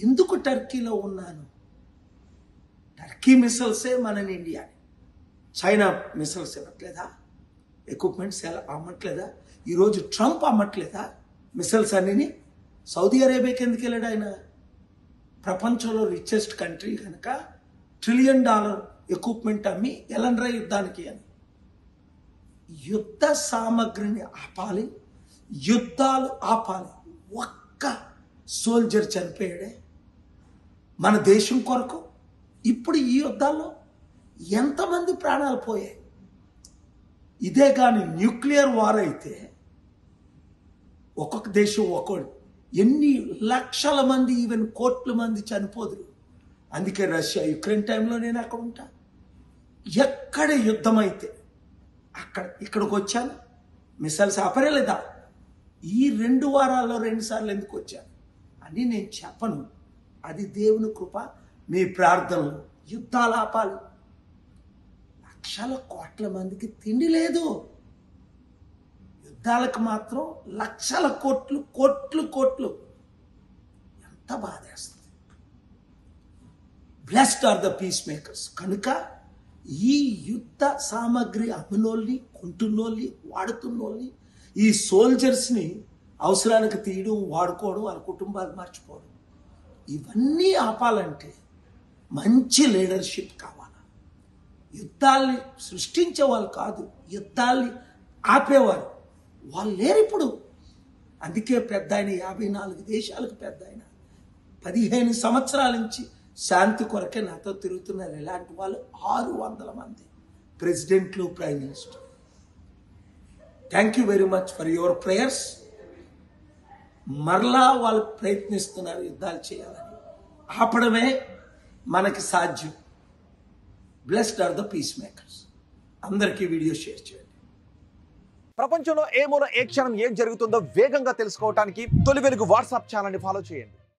ఎందుకు టర్కీలో ఉన్నాను? టర్కీ మిసైల్సే మన ఇండియా, చైనా మిసైల్స్ ఇవ్వట్లేదా? ఎక్విప్మెంట్స్ ఎలా అమ్మట్లేదా? ఈరోజు ట్రంప్ అమ్మట్లేదా మిసైల్స్ అన్నిని? సౌదీ అరేబియాకి ఎందుకు వెళ్ళాడు ఆయన? ప్రపంచంలో రిచెస్ట్ కంట్రీ కనుక $1 ట్రిలియన్ ఎక్విప్మెంట్ అమ్మి ఎలండ్రా యుద్ధానికి అని. యుద్ధ సామగ్రిని ఆపాలి, యుద్ధాలు ఆపాలి. ఒక్క సోల్జర్ చనిపోయాడే మన దేశం కొరకు. ఇప్పుడు ఈ యుద్ధాల్లో ఎంతమంది ప్రాణాలు పోయాయి? ఇదే కానీ న్యూక్లియర్ వార్ అయితే ఒక్కొక్క దేశం ఒక్కొక్కడు ఎన్ని లక్షల మంది, ఈవెన్ కోట్ల మంది చనిపోదురు. అందుకే రష్యా యుక్రెయిన్ టైంలో నేను అక్కడ ఉంటా. ఎక్కడ యుద్ధం అయితే ఇక్కడికి వచ్చాను. మిసైల్స్ ఆపరేలేదా? ఈ 2 వారాల్లో 2 సార్లు ఎందుకు వచ్చాను అని నేను చెప్పను. అది దేవుని కృప. మీ ప్రార్థనలు యుద్ధాలు ఆపాలి. లక్షల కోట్ల మందికి తిండి లేదు. యుద్ధాలకు మాత్రం లక్షల కోట్లు కోట్లు కోట్లు. ఎంత బాధేస్తుంది. Blessed are the piece makers. కనుక ఈ యుద్ధ సామగ్రి అమ్మినోళ్ళని, కొంటున్నోళ్ళని, వాడుతున్నోళ్ళని, ఈ సోల్జర్స్ని అవసరానికి తీయడం, వాడుకోవడం, వాళ్ళ కుటుంబాలు మర్చిపోవడం, ఇవన్నీ ఆపాలంటే మంచి లీడర్షిప్ కావాలి. యుద్ధాల్ని సృష్టించే వాళ్ళు కాదు, యుద్ధాల్ని ఆపేవారు వాళ్ళు లేరు ఇప్పుడు. అందుకే పెద్ద ఆయన 54 దేశాలకు పెద్ద ఆయన 15 సంవత్సరాల నుంచి శాంతి కొరకే నాతో తిరుగుతున్నారు. ఇలాంటి వాళ్ళు 600 మంది ప్రెసిడెంట్లు, prime minister. Thank you very much for your prayers. మరలా వాళ్ళు ప్రయత్నిస్తున్నారు యుద్ధాలు చేయాలని. ఆపడమే మనకి సాధ్యం. Blessed are the piece makers. అందరికీ వీడియో షేర్ చేయండి. ప్రపంచంలో ఏ మూల ఏ క్షణం ఏం జరుగుతుందో వేగంగా తెలుసుకోవడానికి తొలి వెలుగు వాట్సాప్ ఛానల్ని ఫాలో చేయండి.